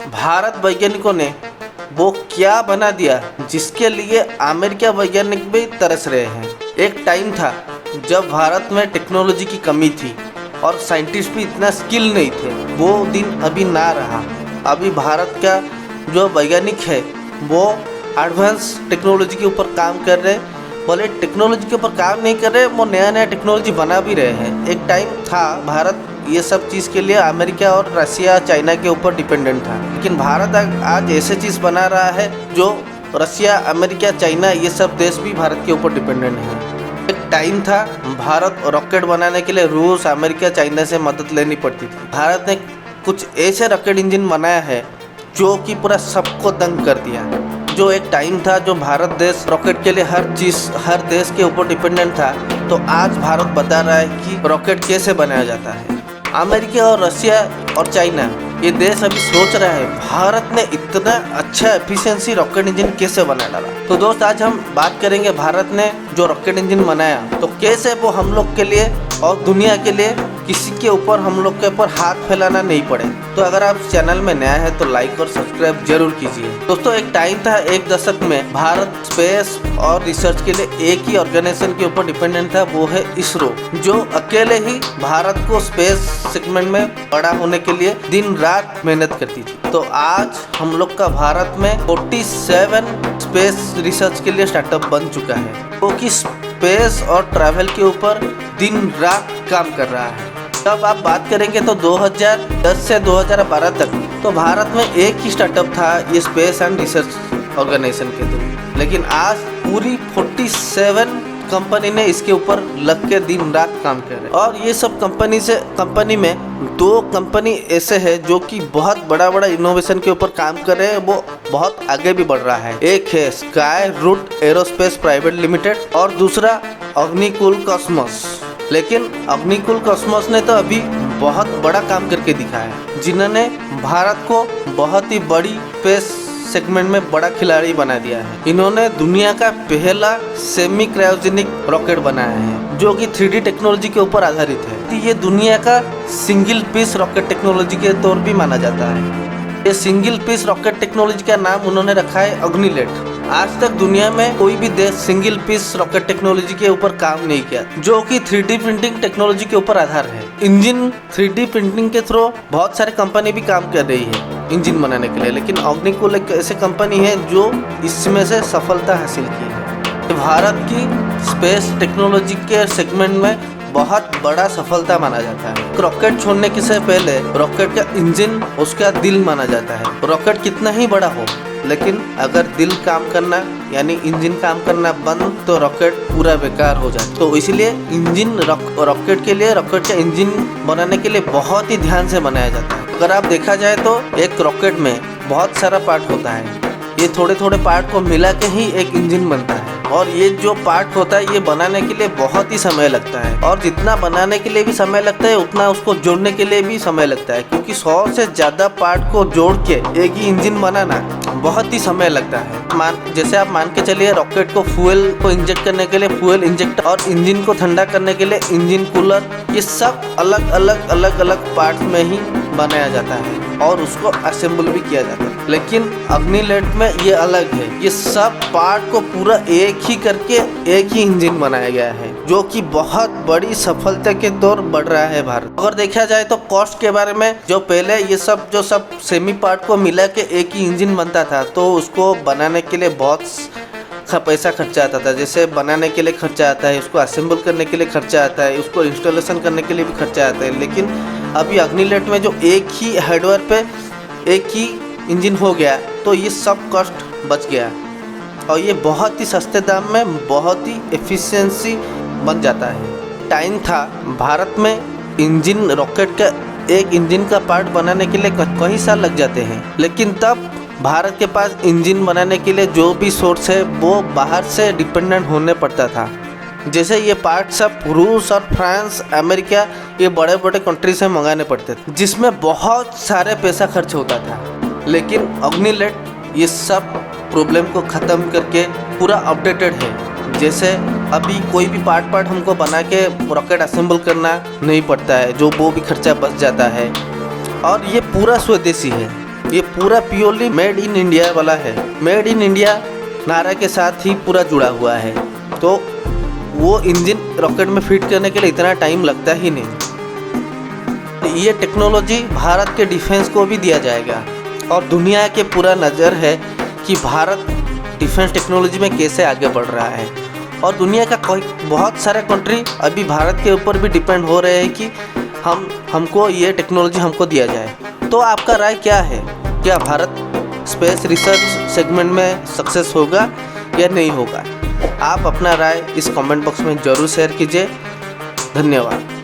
भारत वैज्ञानिकों ने वो क्या बना दिया जिसके लिए अमेरिका वैज्ञानिक भी तरस रहे हैं। एक टाइम था जब भारत में टेक्नोलॉजी की कमी थी और साइंटिस्ट भी इतना स्किल नहीं थे। वो दिन अभी ना रहा। अभी भारत का जो वैज्ञानिक है वो एडवांस टेक्नोलॉजी के ऊपर काम कर रहे हैं। बोले टेक्नोलॉजी के ऊपर काम नहीं कर रहे, वो नया नया टेक्नोलॉजी बना भी रहे हैं। एक टाइम था भारत ये सब चीज़ के लिए अमेरिका और रसिया चाइना के ऊपर डिपेंडेंट था, लेकिन भारत आज ऐसे चीज़ बना रहा है जो रसिया अमेरिका चाइना ये सब देश भी भारत के ऊपर डिपेंडेंट है। एक टाइम था भारत रॉकेट बनाने के लिए रूस अमेरिका चाइना से मदद लेनी पड़ती थी। भारत ने कुछ ऐसे रॉकेट इंजन बनाया है जो कि पूरा सबको दंग कर दिया। जो एक टाइम था जो भारत देश रॉकेट के लिए हर देश के ऊपर डिपेंडेंट था, तो आज भारत बता रहा है कि रॉकेट कैसे बनाया जाता है। अमेरिका और रसिया और चाइना ये देश अभी सोच रहा है भारत ने इतना अच्छा एफिशिएंसी रॉकेट इंजन कैसे बना डाला। तो दोस्त आज हम बात करेंगे भारत ने जो रॉकेट इंजन बनाया तो कैसे वो हम लोग के लिए और दुनिया के लिए किसी के ऊपर हम लोग के ऊपर हाथ फैलाना नहीं पड़े। तो अगर आप चैनल में नया है तो लाइक और सब्सक्राइब जरूर कीजिए। दोस्तों एक टाइम था, एक दशक में भारत स्पेस और रिसर्च के लिए एक ही ऑर्गेनाइजेशन के ऊपर डिपेंडेंट था, वो है इसरो, जो अकेले ही भारत को स्पेस सेगमेंट में बड़ा होने के लिए दिन रात मेहनत करती थी। तो आज हम लोग का भारत में 47 स्पेस रिसर्च के लिए स्टार्टअप बन चुका है, वो कि स्पेस और ट्रैवल के ऊपर दिन रात काम कर रहा है। तब आप बात करेंगे तो 2010 से 2012 तक तो भारत में एक ही स्टार्टअप था ये स्पेस एंड रिसर्च ऑर्गेनाइजेशन के थ्रू, लेकिन आज पूरी 47 कंपनी ने इसके ऊपर लग के दिन रात काम कर रहे हैं। और ये सब कंपनी में 2 कंपनी ऐसे है जो कि बहुत बड़ा इनोवेशन के ऊपर काम कर रहे हैं, वो बहुत आगे भी बढ़ रहा है। एक है Skyroot Aerospace Private Limited और दूसरा अग्निकुल कॉस्मोस। लेकिन अग्निकुल कॉस्मोस ने तो अभी बहुत बड़ा काम करके दिखाया है, जिन्होंने भारत को बहुत ही बड़ी स्पेस सेगमेंट में बड़ा खिलाड़ी बना दिया है। इन्होंने दुनिया का पहला सेमी क्रायोजेनिक रॉकेट बनाया है जो कि 3D टेक्नोलॉजी के ऊपर आधारित है। ये दुनिया का सिंगल पीस रॉकेट टेक्नोलॉजी के तौर भी माना जाता है। ये सिंगल पीस रॉकेट टेक्नोलॉजी का नाम उन्होंने रखा है अग्निलेट। आज तक दुनिया में कोई भी देश सिंगल पीस रॉकेट टेक्नोलॉजी के ऊपर काम नहीं किया, जो कि 3D प्रिंटिंग टेक्नोलॉजी के ऊपर आधार है। इंजन 3D प्रिंटिंग के थ्रू बहुत सारे कंपनी भी काम कर रही है इंजन बनाने के लिए, लेकिन अग्निकुल एक ऐसी कंपनी है जो इसमें से सफलता हासिल की है। भारत की स्पेस टेक्नोलॉजी के सेगमेंट में बहुत बड़ा सफलता माना जाता है। रॉकेट छोड़ने के से पहले रॉकेट का इंजन उसका दिल माना जाता है। रॉकेट कितना ही बड़ा हो, लेकिन अगर दिल काम करना यानी इंजन काम करना बंद तो रॉकेट पूरा बेकार हो जाए। तो इसलिए इंजन रॉकेट के लिए रॉकेट का इंजन बनाने के लिए बहुत ही ध्यान से बनाया जाता है। अगर आप देखा जाए तो एक रॉकेट में बहुत सारा पार्ट होता है, ये थोड़े पार्ट को मिला के ही एक इंजन बनता है। और ये जो पार्ट होता है ये बनाने के लिए बहुत ही समय लगता है, और जितना बनाने के लिए भी समय लगता है उतना उसको जोड़ने के लिए भी समय लगता है, क्योंकि 100 से ज़्यादा पार्ट को जोड़ के एक ही इंजन बनाना बहुत ही समय लगता है। जैसे आप मान के चलिए रॉकेट को फ्यूल को इंजेक्ट करने के लिए फ्यूल इंजेक्टर और इंजन को ठंडा करने के लिए इंजन कूलर, ये सब अलग अलग पार्ट में ही बनाया जाता है और उसको असेंबल भी किया जाता है। लेकिन अग्निलेट में ये अलग है, ये सब पार्ट को पूरा एक ही करके एक ही इंजन बनाया गया है, जो कि बहुत बड़ी सफलता के तौर बढ़ रहा है भारत। अगर देखा जाए तो कॉस्ट के बारे में, जो पहले ये सब सेमी पार्ट को मिला के एक ही इंजन बनता था तो उसको बनाने के लिए बहुत पैसा खर्चा आता था। जैसे बनाने के लिए खर्चा आता है, उसको असेंबल करने के लिए खर्चा आता है, उसको इंस्टॉलेशन करने के लिए भी खर्चा आता है। लेकिन अभी अग्निलेट में जो एक ही हार्डवेयर पे एक ही इंजन हो गया तो ये सब कॉस्ट बच गया और ये बहुत ही सस्ते दाम में बहुत ही एफिशिएंसी बन जाता है। टाइम था भारत में इंजन रॉकेट का एक इंजन का पार्ट बनाने के लिए कई साल लग जाते हैं, लेकिन तब भारत के पास इंजन बनाने के लिए जो भी सोर्स है वो बाहर से डिपेंडेंट होने पड़ता था। जैसे ये पार्ट सब रूस और फ्रांस अमेरिका ये बड़े कंट्री से मंगाने पड़ते थे, जिसमें बहुत सारे पैसा खर्च होता था। लेकिन अग्निलेट ये सब प्रॉब्लम को ख़त्म करके पूरा अपडेटेड है। जैसे अभी कोई भी पार्ट हमको बना के रॉकेट असेंबल करना नहीं पड़ता है, जो वो भी खर्चा बच जाता है और ये पूरा स्वदेशी है। ये पूरा प्योरली मेड इन इंडिया वाला है। मेड इन इंडिया नारा के साथ ही पूरा जुड़ा हुआ है, तो वो इंजन रॉकेट में फिट करने के लिए इतना टाइम लगता ही नहीं। ये टेक्नोलॉजी भारत के डिफेंस को भी दिया जाएगा और दुनिया के पूरा नज़र है कि भारत डिफेंस टेक्नोलॉजी में कैसे आगे बढ़ रहा है। और दुनिया का बहुत सारे कंट्री अभी भारत के ऊपर भी डिपेंड हो रहे हैं कि हमको ये टेक्नोलॉजी हमको दिया जाए। तो आपका राय क्या है? क्या भारत स्पेस रिसर्च सेगमेंट में सक्सेस होगा या नहीं होगा? आप अपना राय इस कमेंट बॉक्स में ज़रूर शेयर कीजिए। धन्यवाद।